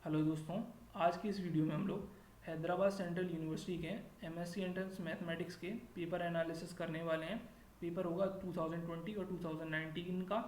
Hello दोस्तों, आज की इस वीडियो में हम लोग हैदराबाद सेंट्रल यूनिवर्सिटी के एमएससी एंट्रेंस मैथमेटिक्स के पेपर एनालिसिस करने वाले हैं। पेपर होगा 2020 और 2019 का।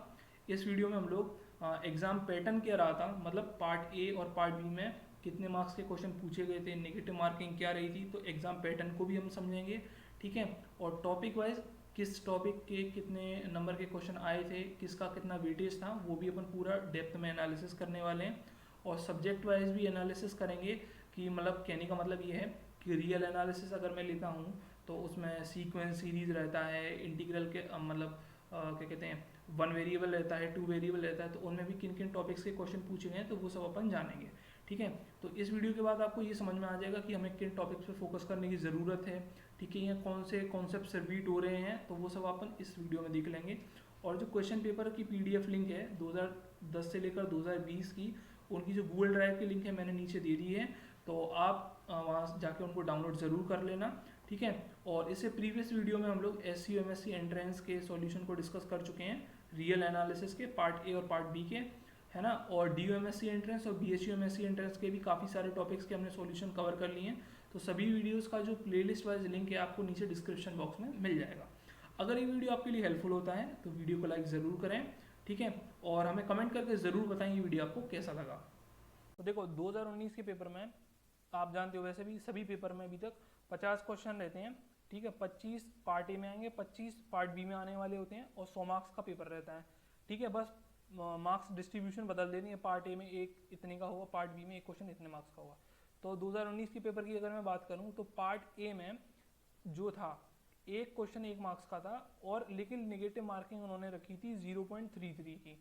इस वीडियो में हम लोग एग्ज़ाम पैटर्न क्या रहा था, मतलब पार्ट ए और पार्ट बी में कितने मार्क्स के क्वेश्चन पूछे गए थे, नेगेटिव मार्किंग क्या रही थी, तो एग्ज़ाम पैटर्न को भी हम समझेंगे। ठीक है, और टॉपिक वाइज किस टॉपिक के कितने नंबर के क्वेश्चन आए थे, किसका कितना वेटेज था, वो भी अपन पूरा डेप्थ में एनालिसिस करने वाले हैं। और सब्जेक्ट वाइज भी एनालिसिस करेंगे कि मतलब कहने का मतलब ये है कि रियल एनालिसिस अगर मैं लेता हूँ तो उसमें सीक्वेंस सीरीज रहता है, इंटीग्रल के मतलब क्या कहते हैं, वन वेरिएबल रहता है, टू वेरिएबल रहता है, तो उनमें भी किन किन टॉपिक्स के क्वेश्चन पूछे गए हैं तो वो सब अपन जानेंगे। ठीक है, तो इस वीडियो के बाद आपको ये समझ में आ जाएगा कि हमें किन टॉपिक्स पे फोकस करने की ज़रूरत है। ठीक है, या कौन से कॉन्सेप्ट रिपीट हो रहे हैं, तो वो सब अपन इस वीडियो में देख लेंगे। और जो क्वेश्चन पेपर की पीडीएफ लिंक है 2010 से लेकर 2020 की, उनकी जो गूगल ड्राइव की लिंक है मैंने नीचे दे दी है, तो आप वहाँ जाके उनको डाउनलोड ज़रूर कर लेना। ठीक है, और इससे प्रीवियस वीडियो में हम लोग S C M S C entrance के सॉल्यूशन को डिस्कस कर चुके हैं, रियल एनालिसिस के पार्ट ए और पार्ट बी के, है ना। और D U M S C entrance और B H U M S C entrance के भी काफ़ी सारे टॉपिक्स के हमने सॉल्यूशन कवर कर लिए हैं। तो सभी वीडियोज़ का जो प्लेलिस्ट वाइज लिंक है आपको नीचे डिस्क्रिप्शन बॉक्स में मिल जाएगा। अगर ये वीडियो आपके लिए हेल्पफुल होता है तो वीडियो को लाइक ज़रूर करें। ठीक है, और हमें कमेंट करके ज़रूर बताएं ये वीडियो आपको कैसा लगा। तो देखो 2019 के पेपर में आप जानते हो, वैसे भी सभी पेपर में अभी तक 50 क्वेश्चन रहते हैं। ठीक है, 25 पार्ट ए में आएंगे, 25 पार्ट बी में आने वाले होते हैं, और 100 मार्क्स का पेपर रहता है। ठीक है, बस मार्क्स डिस्ट्रीब्यूशन बदल देनी है, पार्ट ए में एक इतने का होगा, पार्ट बी में एक क्वेश्चन इतने मार्क्स का होगा। तो 2019 के पेपर की अगर मैं बात करूँ तो पार्ट ए में जो था एक क्वेश्चन 1 मार्क्स का था, और लेकिन नेगेटिव मार्किंग उन्होंने रखी थी 0.33 की।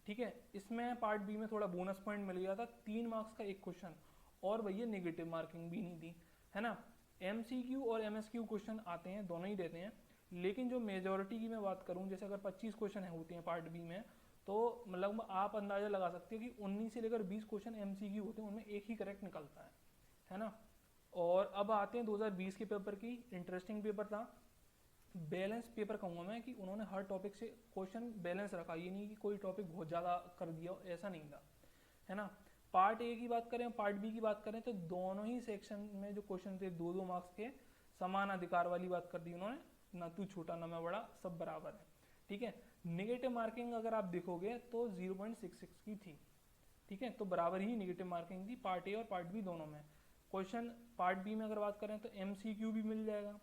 ठीक है, इसमें पार्ट बी में थोड़ा बोनस पॉइंट मिल गया था, 3 मार्क्स का एक क्वेश्चन, और भैया नेगेटिव मार्किंग भी नहीं थी, है ना। एमसीक्यू और एमएसक्यू क्वेश्चन आते हैं, दोनों ही रहते हैं, लेकिन जो मेजोरिटी की मैं बात करूं, जैसे अगर 25 क्वेश्चन होते हैं पार्ट बी में, तो मतलब आप अंदाजा लगा सकते हो कि 19 से लेकर 20 क्वेश्चन एमसीक्यू होते हैं, उनमें एक ही करेक्ट निकलता है ना। और अब आते हैं 2020 के पेपर की। इंटरेस्टिंग पेपर था, बैलेंस पेपर कहूँगा मैं, कि उन्होंने हर टॉपिक से क्वेश्चन बैलेंस रखा, ये नहीं कि कोई टॉपिक बहुत ज़्यादा कर दिया, ऐसा नहीं था, है ना। पार्ट ए की बात करें, पार्ट बी की बात करें, तो दोनों ही सेक्शन में जो क्वेश्चन थे 2-2 मार्क्स के, समान अधिकार वाली बात कर दी उन्होंने, ना तू छोटा ना मैं बड़ा, सब बराबर है। ठीक है, नेगेटिव मार्किंग अगर आप देखोगे तो 0.66 की थी। ठीक है, तो बराबर ही नेगेटिव मार्किंग थी पार्ट ए और पार्ट बी दोनों में। क्वेश्चन पार्ट बी में अगर बात करें तो एमसीक्यू भी मिल जाएगा,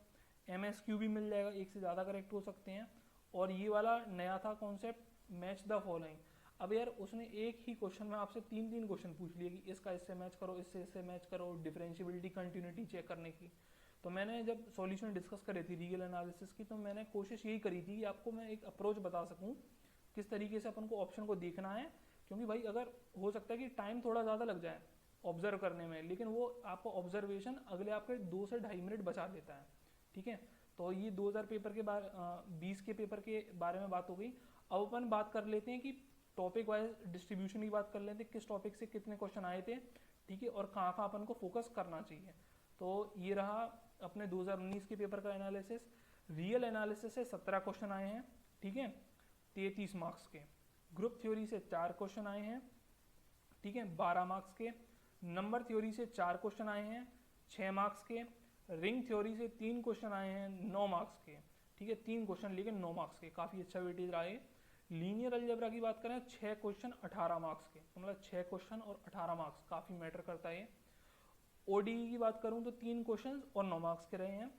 एमएसक्यू भी मिल जाएगा, एक से ज़्यादा करेक्ट हो सकते हैं। और ये वाला नया था कॉन्सेप्ट, मैच द फॉलोइंग। अब यार उसने एक ही क्वेश्चन में आपसे 3-3 क्वेश्चन पूछ लिए कि इसका इससे मैच करो, इससे मैच करो, डिफरेंशियबिलिटी कंटिन्यूटी चेक करने की। तो मैंने जब सॉल्यूशन डिस्कस करी थी रियल एनालिसिस की, तो मैंने कोशिश यही करी थी कि आपको मैं एक अप्रोच बता सकूं किस तरीके से अपन को ऑप्शन को देखना है। क्योंकि भाई अगर हो सकता है कि टाइम थोड़ा ज़्यादा लग जाए ऑब्जर्व करने में, लेकिन वो आपको ऑब्जर्वेशन अगले आपके 2 से 2.5 मिनट बचा देता है। ठीक है, तो ये 2000 पेपर के बारे 20 के पेपर के बारे में बात हो गई। अब अपन बात कर लेते हैं कि टॉपिक वाइज डिस्ट्रीब्यूशन की बात कर लेते हैं, किस टॉपिक से कितने क्वेश्चन आए थे। ठीक है, और कहाँ कहाँ अपन को फोकस करना चाहिए। तो ये रहा अपने 2019 के पेपर का एनालिसिस। रियल एनालिसिस से 17 क्वेश्चन आए हैं। ठीक है, 33 मार्क्स के। ग्रुप थ्योरी से 4 क्वेश्चन आए हैं। ठीक है, 12 मार्क्स के। नंबर थ्योरी से 4 क्वेश्चन आए हैं, 6 मार्क्स के। रिंग थ्योरी से 3 क्वेश्चन आए हैं, 9 मार्क्स के। ठीक है, 3 क्वेश्चन लेकिन 9 मार्क्स के, काफ़ी अच्छा वेटेज रहा है। लीनियर अलजेब्रा की बात करें, 6 क्वेश्चन 18 मार्क्स के, तो मतलब 6 क्वेश्चन और 18 मार्क्स काफ़ी मैटर करता है। ओडीई की बात करूं तो 3 क्वेश्चन और 9 मार्क्स के रहे हैं।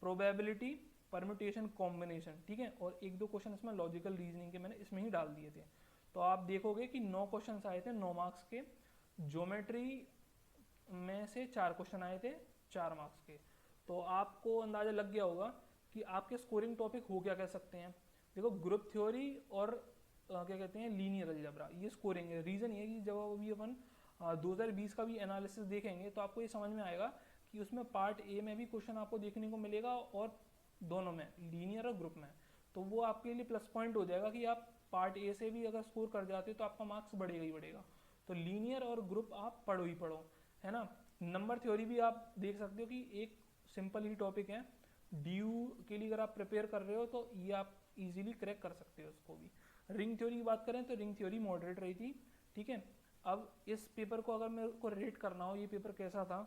प्रोबेबिलिटी, परम्यूटेशन, कॉम्बिनेशन, ठीक है, और 1-2 क्वेश्चन इसमें लॉजिकल रीजनिंग के मैंने इसमें ही डाल दिए थे। तो आप देखोगे कि 9 क्वेश्चन आए थे 9 मार्क्स के। ज्योमेट्री में से 4 क्वेश्चन आए थे 4 मार्क्स के। तो आपको अंदाजा लग गया होगा कि आपके स्कोरिंग टॉपिक हो क्या कह सकते हैं। देखो ग्रुप थ्योरी और क्या कहते हैं लीनियर अलजेब्रा, ये स्कोरिंग है। रीज़न ये है कि जब अभी अपन 2020 का भी एनालिसिस देखेंगे तो आपको ये समझ में आएगा कि उसमें पार्ट ए में भी क्वेश्चन आपको देखने को मिलेगा, और दोनों में, लीनियर और ग्रुप में। तो वो आपके लिए प्लस पॉइंट हो जाएगा कि आप पार्ट ए से भी अगर स्कोर कर जाते हो तो आपका मार्क्स बढ़ेगा ही बढ़ेगा। तो लीनियर और ग्रुप आप पढ़ो ही पढ़ो, है ना। नंबर थ्योरी भी आप देख सकते हो कि एक सिंपल ही टॉपिक है, ड्यू के लिए अगर आप प्रिपेयर कर रहे हो तो ये आप इजीली क्रैक कर सकते हो उसको भी। रिंग थ्योरी की बात करें तो रिंग थ्योरी मॉडरेट रही थी। ठीक है, अब इस पेपर को अगर मेरे को रेट करना हो ये पेपर कैसा था,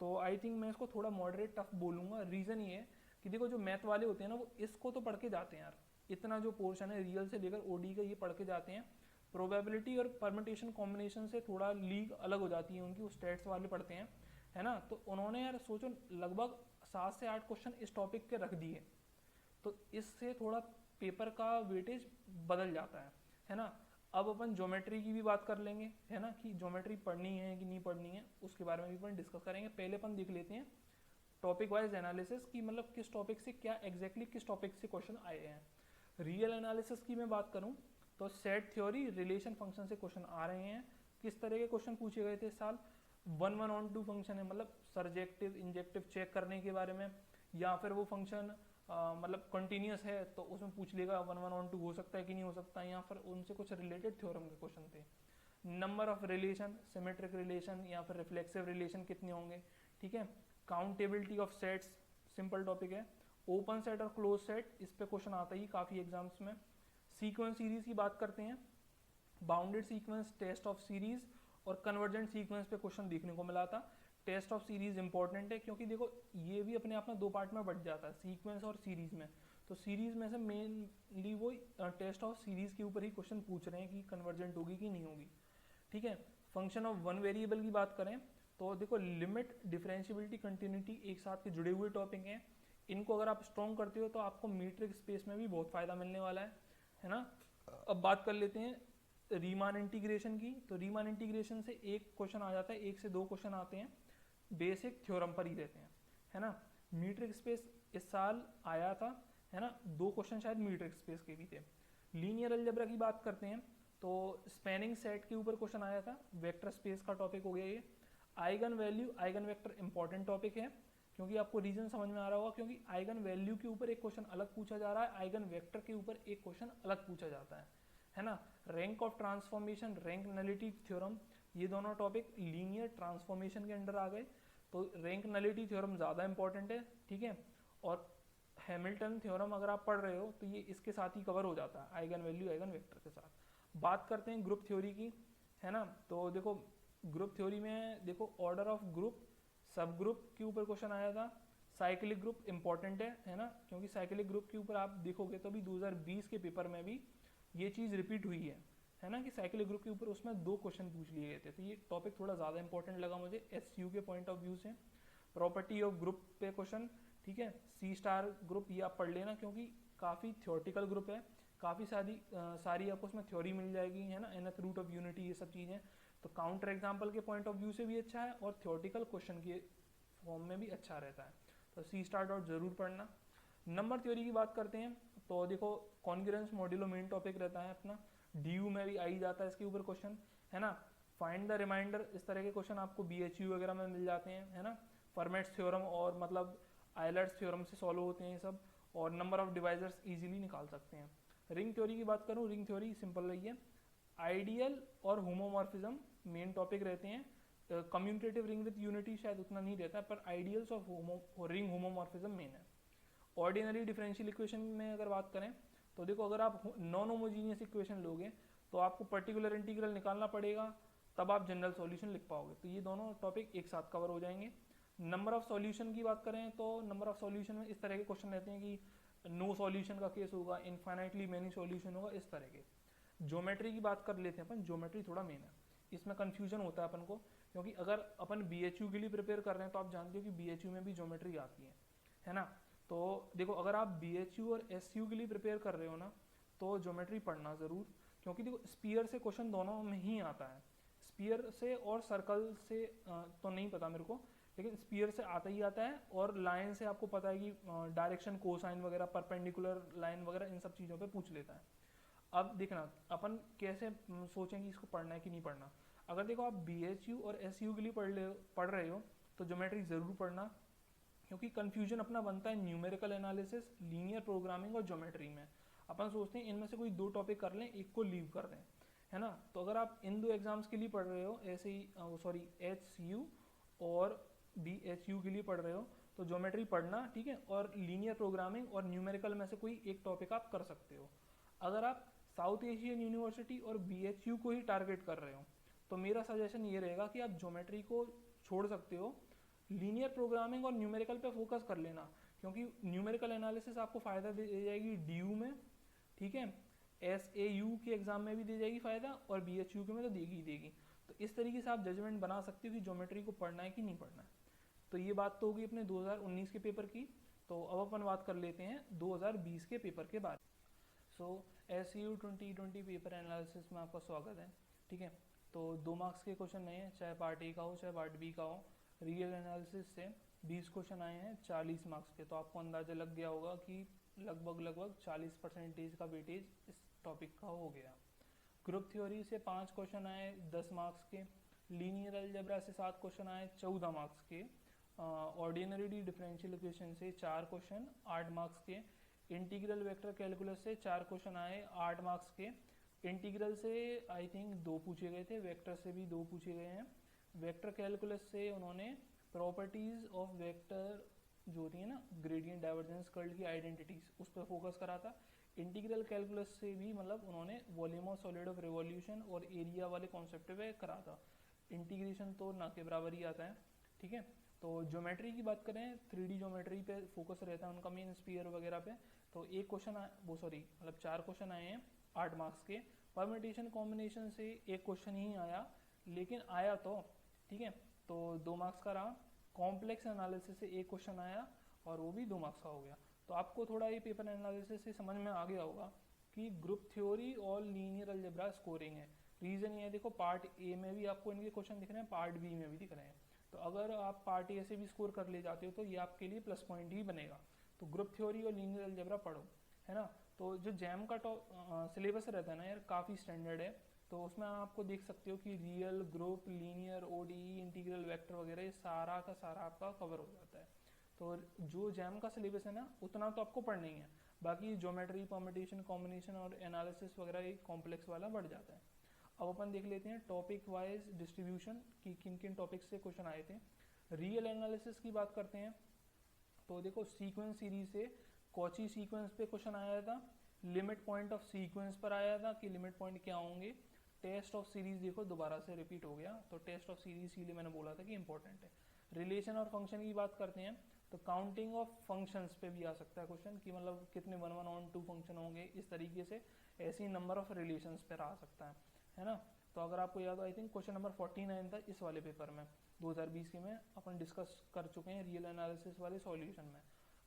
तो आई थिंक मैं इसको थोड़ा मॉडरेट टफ बोलूँगा। रीज़न ये है कि देखो जो मैथ वाले होते हैं ना वो इसको तो पढ़ के जाते हैं यार, इतना जो पोर्शन है रियल से लेकर ओडी का ये पढ़ के जाते हैं। प्रोबेबिलिटी और परमिटेशन कॉम्बिनेशन से थोड़ा लीग अलग हो जाती है उनकी, वो स्टेट्स वाले पढ़ते हैं, है ना। तो उन्होंने यार सोचो लगभग 7 से 8 क्वेश्चन इस टॉपिक के रख दिए, तो इससे थोड़ा पेपर का वेटेज बदल जाता है ना। अब अपन ज्योमेट्री की भी बात कर लेंगे, है ना, कि ज्योमेट्री पढ़नी है कि नहीं पढ़नी है, उसके बारे में भी अपन डिस्कस करेंगे। पहले अपन देख लेते हैं टॉपिक वाइज एनालिसिस की, मतलब किस टॉपिक से क्या एग्जैक्टली किस टॉपिक से क्वेश्चन आए हैं। रियल एनालिसिस की मैं बात करूं तो सेट थ्योरी रिलेशन फंक्शन से क्वेश्चन आ रहे हैं। किस तरह के क्वेश्चन पूछे गए थे इस साल, 1 1 on 2 फंक्शन है, मतलब सरजेक्टिव इंजेक्टिव चेक करने के बारे में, या फिर वो फंक्शन मतलब कंटिन्यूस है तो उसमें पूछ लेगा 1 1 on 2 हो सकता है कि नहीं हो सकता, या फिर उनसे कुछ रिलेटेड थ्योरम के क्वेश्चन थे। Number of relation, symmetric relation या फिर रिफ्लेक्सिव रिलेशन कितने होंगे, ठीक है। Accountability of sets, simple topic है। ओपन सेट और क्लोज सेट, इस पे क्वेश्चन आता ही काफ़ी एग्जाम्स में। सीक्वेंस सीरीज की बात करते हैं, bounded sequence, test of series और कन्वर्जेंट सीक्वेंस पे क्वेश्चन देखने को मिला था। टेस्ट ऑफ सीरीज इंपॉर्टेंट है क्योंकि देखो ये भी अपने आप में 2 पार्ट में बट जाता है, सीक्वेंस और सीरीज में। तो सीरीज में से मेनली वो टेस्ट ऑफ सीरीज के ऊपर ही क्वेश्चन पूछ रहे हैं कि कन्वर्जेंट होगी कि नहीं होगी, ठीक है। फंक्शन ऑफ वन वेरिएबल की बात करें तो देखो लिमिट, डिफरेंशियबिलिटी, कंटिन्यूटी एक साथ के जुड़े हुए टॉपिक हैं। इनको अगर आप स्ट्रॉन्ग करते हो तो आपको मीट्रिक स्पेस में भी बहुत फ़ायदा मिलने वाला है ना। अब बात कर लेते हैं रीमान इंटीग्रेशन की। तो रीमान इंटीग्रेशन से एक क्वेश्चन आ जाता है, 1 से 2 क्वेश्चन आते हैं, बेसिक थ्योरम पर ही रहते हैं, है ना। मीट्रिक स्पेस इस साल आया था, है ना, 2 क्वेश्चन शायद मीट्रिक स्पेस के भी थे। लीनियर अलजेब्रा की बात करते हैं तो स्पैनिंग सेट के ऊपर क्वेश्चन आया था, वेक्टर स्पेस का टॉपिक हो गया ये। Eigen value, eigen vector important topic है क्योंकि आपको रीजन समझ में आ रहा होगा, क्योंकि आइगन वैल्यू के ऊपर एक क्वेश्चन अलग पूछा जा रहा है, आइगन वेक्टर के ऊपर एक क्वेश्चन अलग पूछा जाता है ना। Rank of transformation, rank nullity theorem, ये दोनों टॉपिक लीनियर ट्रांसफॉर्मेशन के अंडर आ गए, तो रैंक नलिटी थ्योरम ज़्यादा इंपॉर्टेंट है, ठीक है। और हैमिल्टन थ्योरम अगर आप पढ़ रहे हो तो ये इसके साथ ही कवर हो जाता है, आइगन वैल्यू आइगन वेक्टर के साथ। बात करते हैं ग्रुप थ्योरी की, है ना। तो देखो ग्रुप थ्योरी में देखो ऑर्डर ऑफ ग्रुप, सब ग्रुप के ऊपर क्वेश्चन आया था। साइक्लिक ग्रुप इंपॉर्टेंट है ना, क्योंकि साइक्लिक ग्रुप के ऊपर आप देखोगे तो भी 2020 के पेपर में भी ये चीज़ रिपीट हुई है ना, कि साइक्लिक ग्रुप के ऊपर उसमें 2 क्वेश्चन पूछ लिए गए थे। तो ये टॉपिक थोड़ा ज़्यादा इंपॉर्टेंट लगा मुझे एसयू के पॉइंट ऑफ व्यू से। प्रॉपर्टी ऑफ ग्रुप पे क्वेश्चन, ठीक है। सी स्टार ग्रुप ये आप पढ़ लेना क्योंकि काफ़ी थ्योरेटिकल ग्रुप है, काफ़ी सारी आपको उसमें थ्योरी मिल जाएगी, है ना, nth रूट ऑफ यूनिटी, ये सब चीज़ें। तो काउंटर एग्जाम्पल के पॉइंट ऑफ व्यू से भी अच्छा है और थ्योरेटिकल क्वेश्चन के फॉर्म में भी अच्छा रहता है। तो सी स्टार डॉट जरूर पढ़ना। नंबर थ्योरी की बात करते हैं तो देखो कॉन्ग्रुएंस मॉड्यूलो मेन टॉपिक रहता है अपना, डी में भी आई जाता है इसके ऊपर क्वेश्चन, है ना। फाइंड द रिमाइंडर, इस तरह के क्वेश्चन आपको BHU वगैरह में मिल जाते हैं, है ना। फॉर्मेट्स थ्योरम और मतलब आइलर्ट्स थ्योरम से सॉल्व होते हैं ये सब, और नंबर ऑफ डिवाइजर्स इजीली निकाल सकते हैं। रिंग थ्योरी की बात करूँ, रिंग थ्योरी सिंपल रही है। आइडियल और होमोमॉर्फिज्म मेन टॉपिक रहते हैं। कम्यूटेटिव रिंग विद यूनिटी शायद उतना नहीं रहता है, पर ideals of ring homomorphism main है। ऑर्डिनरी डिफरेंशियल इक्वेशन में अगर बात करें तो देखो अगर आप नॉन होमोजीनियस इक्वेशन लोगे तो आपको पर्टिकुलर इंटीग्रल निकालना पड़ेगा, तब आप जनरल सॉल्यूशन लिख पाओगे। तो ये दोनों टॉपिक एक साथ कवर हो जाएंगे। नंबर ऑफ सॉल्यूशन की बात करें तो नंबर ऑफ सॉल्यूशन में इस तरह के क्वेश्चन रहते हैं कि नो सॉल्यूशन का केस होगा, इनफाइनाइटली मेनी सॉल्यूशन होगा, इस तरह के। ज्योमेट्री की बात कर लेते हैं अपन, ज्योमेट्री थोड़ा मेन है, इसमें कन्फ्यूजन होता है अपन को, क्योंकि अगर अपन BHU के लिए प्रिपेयर कर रहे हैं तो आप जानते हो कि BHU में भी ज्योमेट्री आती है ना। तो देखो अगर आप BHU और SU के लिए प्रिपेयर कर रहे हो ना तो ज्योमेट्री पढ़ना ज़रूर, क्योंकि देखो स्पीयर से क्वेश्चन दोनों में ही आता है, स्पीयर से और सर्कल से तो नहीं पता मेरे को, लेकिन स्पीयर से आता ही आता है, और लाइन से आपको पता है कि डायरेक्शन, कोसाइन वगैरह, परपेंडिकुलर लाइन वगैरह, इन सब चीज़ों पे पूछ लेता है। अब देखना अपन कैसे सोचें कि इसको पढ़ना है कि नहीं पढ़ना। अगर देखो आप BHU और SU के लिए पढ़ रहे हो तो ज्योमेट्री ज़रूर पढ़ना, क्योंकि कन्फ्यूजन अपना बनता है न्यूमेरिकल एनालिसिस, लीनियर प्रोग्रामिंग और ज्योमेट्री में। अपन सोचते हैं इनमें से कोई 2 टॉपिक कर लें, एक को लीव कर दें, है ना। तो अगर आप इन 2 एग्जाम्स के लिए पढ़ रहे हो, ऐसे ही HU और BHU के लिए पढ़ रहे हो तो ज्योमेट्री पढ़ना, ठीक है। और लीनियर प्रोग्रामिंग और न्यूमेरिकल में से कोई एक टॉपिक आप कर सकते हो। अगर आप साउथ एशियन यूनिवर्सिटी और BHU को ही टारगेट कर रहे हो तो मेरा सजेशन ये रहेगा कि आप ज्योमेट्री को छोड़ सकते हो, लीनियर प्रोग्रामिंग और न्यूमेरिकल पे फोकस कर लेना, क्योंकि न्यूमेरिकल एनालिसिस आपको फ़ायदा दे जाएगी DU में, ठीक है, SAU के एग्ज़ाम में भी दे जाएगी फ़ायदा, और BHU के में तो देगी ही देगी। तो इस तरीके से आप जजमेंट बना सकते हो कि ज्योमेट्री को पढ़ना है कि नहीं पढ़ना है। तो ये बात तो होगी अपने 2019 के पेपर की। तो अब अपन बात कर लेते हैं 2020 के पेपर के बारे में। सो SAU 2020 पेपर एनालिसिस में आपका स्वागत है, ठीक है। तो 2 मार्क्स के क्वेश्चन नए हैं, चाहे पार्ट ए का हो चाहे पार्ट बी का हो। रियल एनालिसिस से 20 क्वेश्चन आए हैं 40 मार्क्स के, तो आपको अंदाज़ा लग गया होगा कि लगभग 40% का वेटेज इस टॉपिक का हो गया। ग्रुप थ्योरी से 5 क्वेश्चन आए 10 मार्क्स के। लीनियर अलजेब्रा से 7 क्वेश्चन आए 14 मार्क्स के। ऑर्डिनरी डिफरेंशियल इक्वेशन से 4 क्वेश्चन 8 मार्क्स के। इंटीग्रल वेक्टर कैलकुलस से 4 क्वेश्चन आए 8 मार्क्स के। इंटीग्रल से आई थिंक 2 पूछे गए थे, वेक्टर से भी 2 पूछे गए हैं। वेक्टर कैलकुलस से उन्होंने प्रॉपर्टीज ऑफ वेक्टर जो होती है ना, ग्रेडियंट डाइवर्जेंस कर्ल की आइडेंटिटीज, उस पर फोकस करा था। इंटीग्रल कैलकुलस से भी मतलब उन्होंने volume of solid of revolution और एरिया वाले कॉन्सेप्ट पे करा था। इंटीग्रेशन तो ना के बराबर ही आता है, ठीक है। तो ज्योमेट्री की बात करें, 3D ज्योमेट्री पे फोकस रहता है उनका मेन, स्फीयर वगैरह पे। तो एक क्वेश्चन मतलब 4 क्वेश्चन आए हैं 8 मार्क्स के। परम्यूटेशन कॉम्बिनेशन से एक क्वेश्चन ही आया, लेकिन आया तो, ठीक है, तो 2 मार्क्स का रहा। कॉम्प्लेक्स एनालिसिस से एक क्वेश्चन आया और वो भी 2 मार्क्स का हो गया। तो आपको थोड़ा ये पेपर एनालिसिस से समझ में आ गया होगा कि ग्रुप थ्योरी और लीनियर अलजेब्रा स्कोरिंग है। रीज़न ये है, देखो पार्ट ए में भी आपको इनके क्वेश्चन दिख रहे हैं, पार्ट बी में भी दिख रहे हैं। तो अगर आप पार्ट ए से भी स्कोर कर ले जाते हो तो ये आपके लिए प्लस पॉइंट ही बनेगा। तो ग्रुप थ्योरी और लीनियर अलजेब्रा पढ़ो, है ना। तो जो जैम का सिलेबस रहता है ना यार, काफ़ी स्टैंडर्ड है। तो उसमें आपको देख सकते हो कि real, group, linear, ODE, integral, vector वगैरह ये सारा का सारा आपका कवर हो जाता है। तो जो जैम का सिलेबस है ना, उतना तो आपको पढ़ना ही है। बाकी ज्योमेट्री, परम्यूटेशन, कॉम्बिनेशन और एनालिसिस वगैरह एक कॉम्प्लेक्स वाला बढ़ जाता है। अब अपन देख लेते हैं टॉपिक वाइज डिस्ट्रीब्यूशन की किन किन टॉपिक से क्वेश्चन आए थे। रियल एनालिसिस की बात करते हैं तो देखो सीक्वेंस सीरीज से कॉची सीक्वेंस पे क्वेश्चन आया था। लिमिट पॉइंट ऑफ सीक्वेंस पर आया था कि लिमिट पॉइंट क्या होंगे। टेस्ट ऑफ सीरीज देखो दोबारा से रिपीट हो गया, तो टेस्ट ऑफ सीरीज इसीलिए मैंने बोला था कि इंपॉर्टेंट है। रिलेशन और फंक्शन की बात करते हैं तो काउंटिंग ऑफ फंक्शंस पे भी आ सकता है क्वेश्चन कि मतलब कितने 1 1 ऑन 2 फंक्शन होंगे, इस तरीके से ऐसी नंबर ऑफ रिलेशंस पर आ सकता है ना। तो अगर आपको याद हो, आई थिंक क्वेश्चन नंबर 49 था इस वाले पेपर में 2020 के में, अपन डिस्कस कर चुके हैं रियल एनालिसिस वाले सॉल्यूशन में।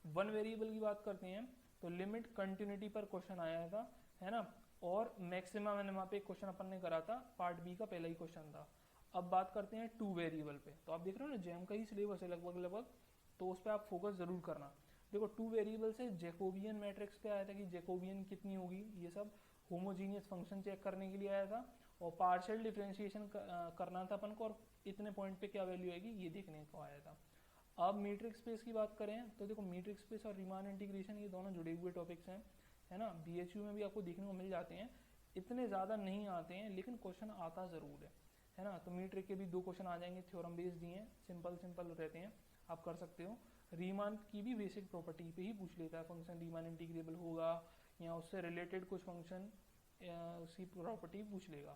वन वेरिएबल की बात करते हैं तो लिमिट कंटिन्यूटी पर क्वेश्चन आया था, है ना। और मैक्सिमम मिनिमा पे क्वेश्चन अपन ने करा था, पार्ट बी का पहला ही क्वेश्चन था। अब बात करते हैं 2 वेरिएबल पे। तो आप देख रहे हो ना, जैम का ही सिलेबस है लगभग, तो उस पर आप फोकस जरूर करना। देखो 2 वेरिएबल से जैकोबियन मैट्रिक्स पे आया था कि जैकोबियन कितनी होगी, ये सब होमोजीनियस फंक्शन चेक करने के लिए आया था। और पार्शियल डिफरेंशिएशन करना था अपन को, और इतने पॉइंट पे क्या वैल्यू आएगी ये देखने को आया था। अब मीट्रिक स्पेस की बात करें तो देखो मीट्रिक स्पेस और रीमान इंटीग्रेशन ये दोनों जुड़े हुए टॉपिक्स हैं, है ना। BHU में भी आपको देखने को मिल जाते हैं, इतने ज़्यादा नहीं आते हैं लेकिन क्वेश्चन आता ज़रूर है ना। तो मीट्रिक के भी 2 क्वेश्चन आ जाएंगे, थ्योरम बेस्ड दिए हैं, सिंपल रहते हैं, आप कर सकते हो। रीमान की भी बेसिक प्रॉपर्टी पे ही पूछ लेता है, फंक्शन रीमान इंटीग्रेबल होगा या उससे रिलेटेड कुछ फंक्शन उसकी प्रॉपर्टी पूछ लेगा।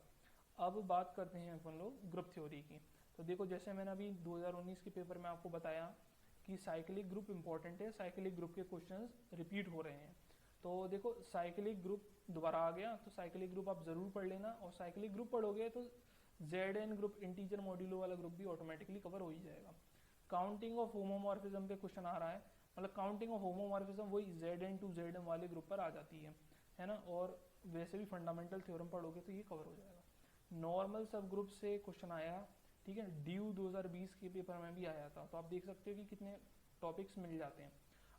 अब बात करते हैं अपन लोग ग्रुप थ्योरी की। तो देखो जैसे मैंने अभी 2019 के पेपर में आपको बताया कि साइक्लिक ग्रुप इंपॉर्टेंट है, साइक्लिक ग्रुप के क्वेश्चंस रिपीट हो रहे हैं। तो देखो साइक्लिक ग्रुप दोबारा आ गया, तो साइक्लिक ग्रुप आप ज़रूर पढ़ लेना। और साइक्लिक ग्रुप पढ़ोगे तो ZN ग्रुप, इंटीजर मॉड्यूलो वाला ग्रुप भी ऑटोमेटिकली कवर हो ही जाएगा। काउंटिंग ऑफ होमोमॉर्फिज्म पे क्वेश्चन आ रहा है, मतलब काउंटिंग ऑफ होमोमॉर्फिज्म वही ZN टू ZM वाले ग्रुप पर आ जाती है ना। और वैसे भी फंडामेंटल थ्योरम पढ़ोगे तो ये कवर हो जाएगा। नॉर्मल सब ग्रुप से क्वेश्चन आया, ठीक है, DU 2020 के पेपर में भी आया था। तो आप देख सकते हो कि कितने टॉपिक्स मिल जाते हैं।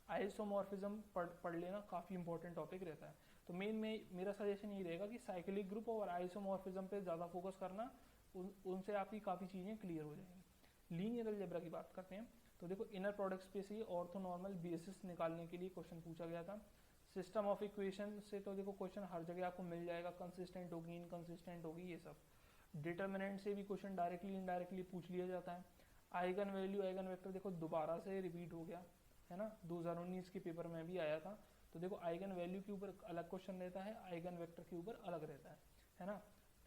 आइसोमॉर्फिज्म पढ़ लेना, काफ़ी इंपॉर्टेंट टॉपिक रहता है। तो मेरा सजेशन ये रहेगा कि साइक्लिक ग्रुप और आइसोमॉर्फिज्म पे ज़्यादा फोकस करना, उनसे आपकी काफ़ी चीज़ें क्लियर हो जाएंगी। लीनियर अलजेब्रा की बात करते हैं तो देखो इनर प्रोडक्ट्स पे से ऑर्थोनॉर्मल बेसिस निकालने के लिए क्वेश्चन पूछा गया था। सिस्टम ऑफ इक्वेशन से तो देखो क्वेश्चन हर जगह आपको मिल जाएगा, कंसिस्टेंट होगी, इनकंसिस्टेंट होगी, ये सब। डिटर्मिनेंट से भी क्वेश्चन डायरेक्टली इनडायरेक्टली पूछ लिया जाता है। आइगन वैल्यू, आइगन वेक्टर देखो दोबारा से रिपीट हो गया, है ना, 2019 के पेपर में भी आया था। तो देखो आइगन वैल्यू के ऊपर अलग क्वेश्चन रहता है, आइगन वेक्टर के ऊपर अलग रहता है ना।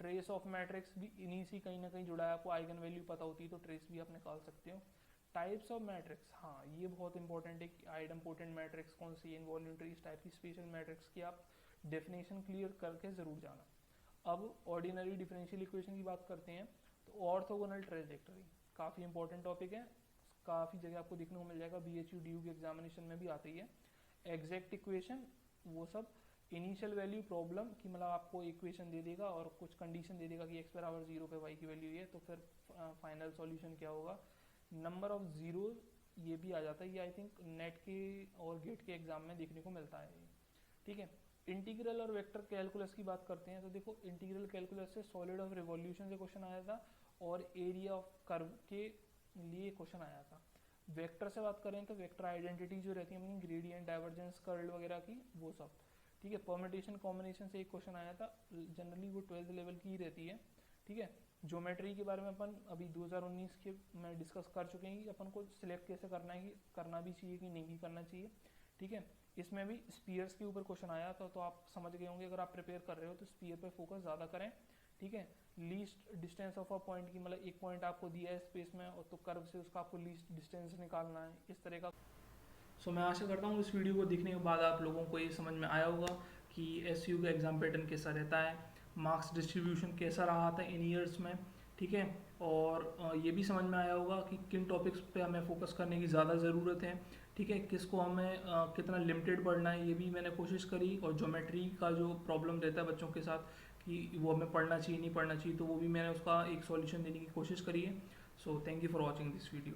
ट्रेस ऑफ मैट्रिक्स भी इन्हीं से कहीं ना कहीं जुड़ा है, आपको आइगन वैल्यू पता होती है तो ट्रेस भी आप निकाल सकते हो। टाइप्स ऑफ मैट्रिक्स, हाँ ये बहुत इंपॉर्टेंट है कि आइडम्पोर्टेंट मैट्रिक्स कौन सी, इनवॉल्यूंटरी, इस टाइप की स्पेशल मैट्रिक्स की आप डेफिनेशन क्लियर करके ज़रूर जाना। अब ऑर्डिनरी डिफरेंशियल इक्वेशन की बात करते हैं, तो ऑर्थोगोनल ट्रेजेक्टरी काफ़ी इंपॉर्टेंट टॉपिक है, काफ़ी जगह आपको देखने को मिल जाएगा, BHU DU के एग्जामिनेशन में भी आती है। एग्जैक्ट इक्वेशन वो सब, इनिशियल वैल्यू प्रॉब्लम कि मतलब आपको इक्वेशन दे देगा और कुछ कंडीशन दे देगा कि x बराबर 0 पे y की वैल्यू ये, तो फिर फाइनल सॉल्यूशन क्या होगा। नंबर ऑफ जीरो ये भी आ जाता है, ये आई थिंक नेट के और गेट के एग्जाम में देखने को मिलता है, ठीक है। इंटीग्रल और वेक्टर कैलकुलस की बात करते हैं, तो देखो इंटीग्रल कैलकुलस से सॉलिड ऑफ रिवॉल्यूशन से क्वेश्चन आया था और एरिया ऑफ कर्व के लिए क्वेश्चन आया था। वेक्टर से बात करें तो वेक्टर आइडेंटिटी जो रहती है अपनी, ग्रेडियंट, डाइवर्जेंस, कर्ल वगैरह की, वो सब, ठीक है। परम्यूटेशन कॉम्बिनेशन से एक क्वेश्चन आया था, जनरली वो 12th लेवल की ही रहती है, ठीक है। ज्योमेट्री के बारे में अपन अभी 2019 के में डिस्कस कर चुके हैं कि अपन को सिलेक्ट कैसे करना है, कि करना भी चाहिए कि नहीं भी करना चाहिए, ठीक है। इसमें भी स्पीयर्स के ऊपर क्वेश्चन आया था, तो आप समझ गए होंगे अगर आप प्रिपेयर कर रहे हो तो स्पीयर पे फोकस ज़्यादा करें, ठीक है। Least distance of a point की, मतलब एक पॉइंट आपको दिया है स्पेस में और तो कर्व से उसका आपको लीस्ट डिस्टेंस निकालना है, इस तरह का। सो मैं आशा करता हूँ इस वीडियो को देखने के बाद आप लोगों को ये समझ में आया होगा कि SU का एग्ज़ाम पैटर्न कैसा रहता है, मार्क्स डिस्ट्रीब्यूशन कैसा रहा था इन ईयर्स में, ठीक है। और ये भी समझ में आया होगा कि किन टॉपिक्स पे हमें फोकस करने की ज़्यादा ज़रूरत है, ठीक है, किसको हमें कितना लिमिटेड पढ़ना है, ये भी मैंने कोशिश करी। और ज्योमेट्री का जो प्रॉब्लम रहता है बच्चों के साथ कि वो हमें पढ़ना चाहिए नहीं पढ़ना चाहिए, तो वो भी मैंने उसका एक सॉल्यूशन देने की कोशिश करी है। So thank you for watching this video.